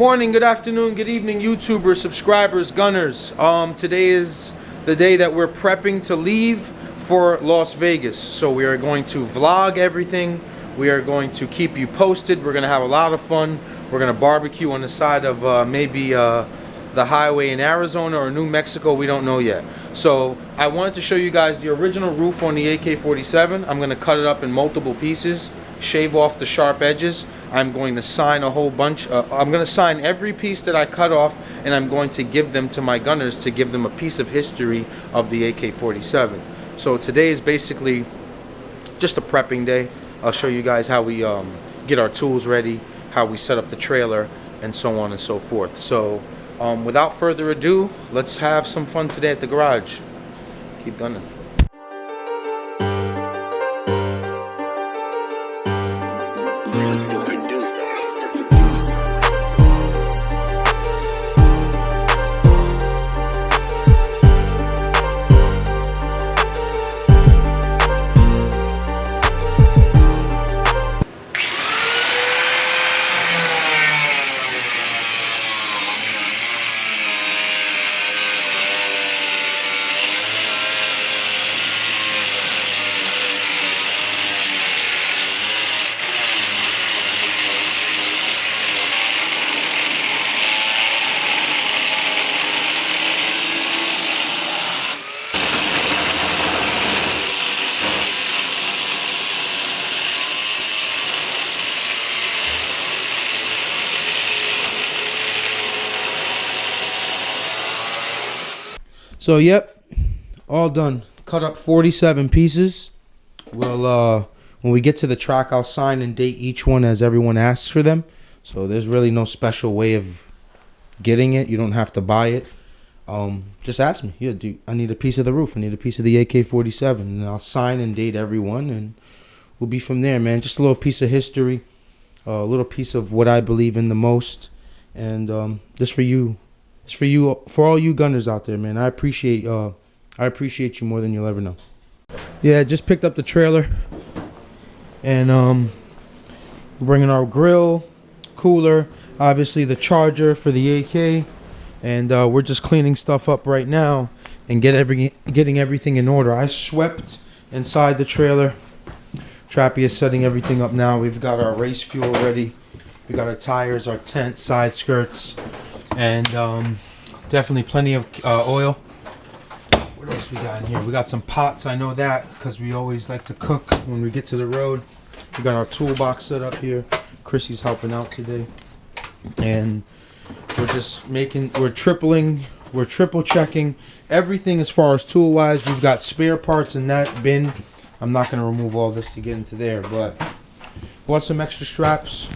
Morning, good afternoon, good evening, YouTubers, subscribers, gunners. Today is the day that we're prepping to leave for Las Vegas. So we are going to vlog everything. We are going to keep you posted. We're going to have a lot of fun. We're going to barbecue on the side of maybe the highway in Arizona or New Mexico. We don't know yet. So I wanted to show you guys the original roof on the AK-47. I'm going to cut it up in multiple pieces, shave off the sharp edges. I'm going to sign a whole bunch. I'm going to sign every piece that I cut off, and I'm going to give them to my gunners to give them a piece of history of the AK-47. So today is basically just a prepping day. I'll show you guys how we get our tools ready, how we set up the trailer, and so on and so forth. So without further ado, let's have some fun today at the garage. Keep gunning. So yep, all done. Cut up 47 pieces. Well, when we get to the track, I'll sign and date each one as everyone asks for them. So there's really no special way of getting it. You don't have to buy it. Just ask me. Yeah, I need a piece of the roof. I need a piece of the AK-47, and I'll sign and date everyone, and we'll be from there, man. Just a little piece of history, a little piece of what I believe in the most, and just for you. It's for you, for all you gunners out there, man. I appreciate you more than you'll ever know. Yeah, I just picked up the trailer, and we're bringing our grill, cooler, obviously the charger for the AK, and we're just cleaning stuff up right now and getting everything in order. I swept inside the trailer. Trappy is setting everything up now. We've got our race fuel ready. We got our tires, our tent, side skirts. And definitely plenty of oil. What else we got in here? We got some pots. I know that because we always like to cook when we get to the road. We got our toolbox set up here. Chrissy's helping out today, and we're triple checking everything as far as tool wise. We've got spare parts in that bin. I'm not going to remove all this to get into there, but bought some extra straps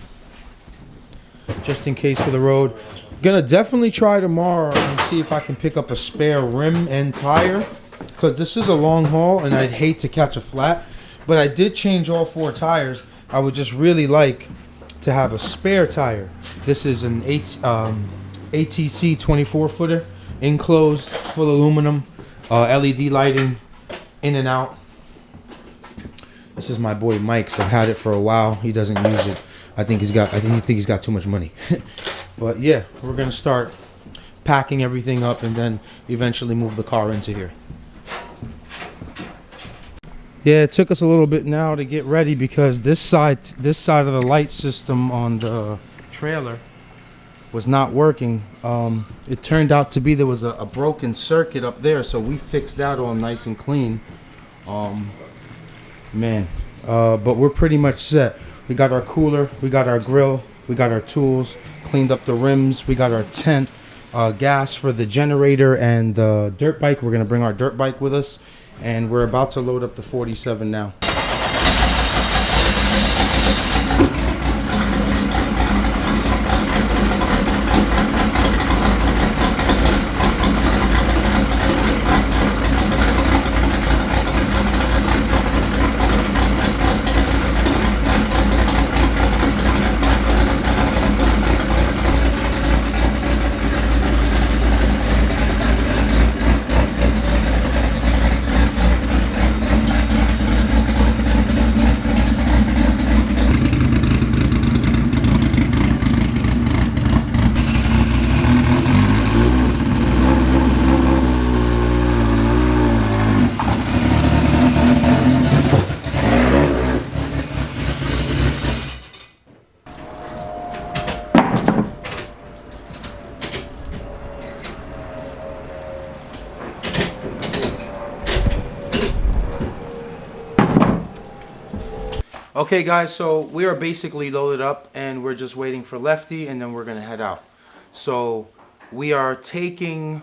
just in case for the road. Gonna definitely try tomorrow and see if I can pick up a spare rim and tire, because this is a long haul and I'd hate to catch a flat. But I did change all 4 tires. I would just really like to have a spare tire. This is an ATC 24 footer, enclosed, full aluminum, LED lighting, in and out. This is my boy Mike's. I've had it for a while. He doesn't use it. I think he thinks he's got too much money. But yeah, we're gonna start packing everything up and then eventually move the car into here. Yeah, it took us a little bit now to get ready because this side of the light system on the trailer was not working. It turned out to be there was a broken circuit up there, so we fixed that all nice and clean. But we're pretty much set. We got our cooler, we got our grill, we got our tools, cleaned up the rims, we got our tent, gas for the generator and the dirt bike. We're gonna bring our dirt bike with us, and we're about to load up the 47 now. Okay, guys, so we are basically loaded up and we're just waiting for Lefty and then we're going to head out. So we are taking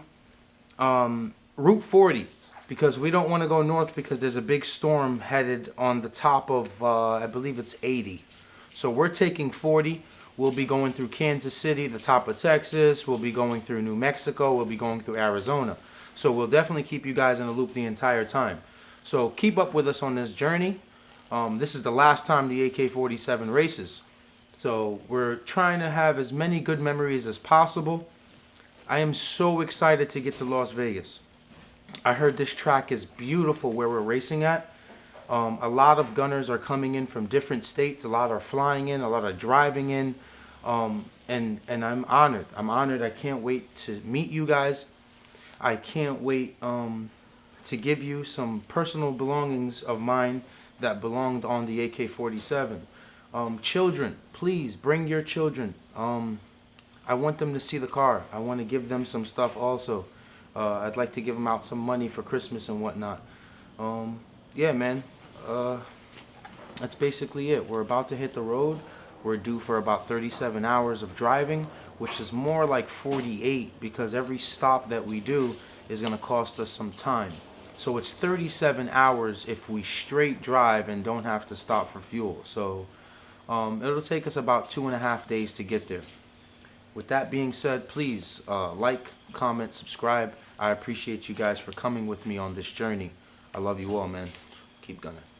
Route 40 because we don't want to go north because there's a big storm headed on the top of, I believe it's 80. So we're taking 40. We'll be going through Kansas City, the top of Texas. We'll be going through New Mexico. We'll be going through Arizona. So we'll definitely keep you guys in the loop the entire time. So keep up with us on this journey. This is the last time the AK-47 races. So we're trying to have as many good memories as possible. I am so excited to get to Las Vegas. I heard this track is beautiful where we're racing at. A lot of gunners are coming in from different states. A lot are flying in. A lot are driving in. And I'm honored. I'm honored. I can't wait to meet you guys. I can't wait to give you some personal belongings of mine that belonged on the AK-47. Children, please bring your children. I want them to see the car. I want to give them some stuff also. I'd like to give them out some money for Christmas and whatnot. Yeah, man. That's basically it. We're about to hit the road. We're due for about 37 hours of driving, which is more like 48 because every stop that we do is going to cost us some time. So it's 37 hours if we straight drive and don't have to stop for fuel. So it'll take us about 2.5 days to get there. With that being said, please like, comment, subscribe. I appreciate you guys for coming with me on this journey. I love you all, man. Keep gunning.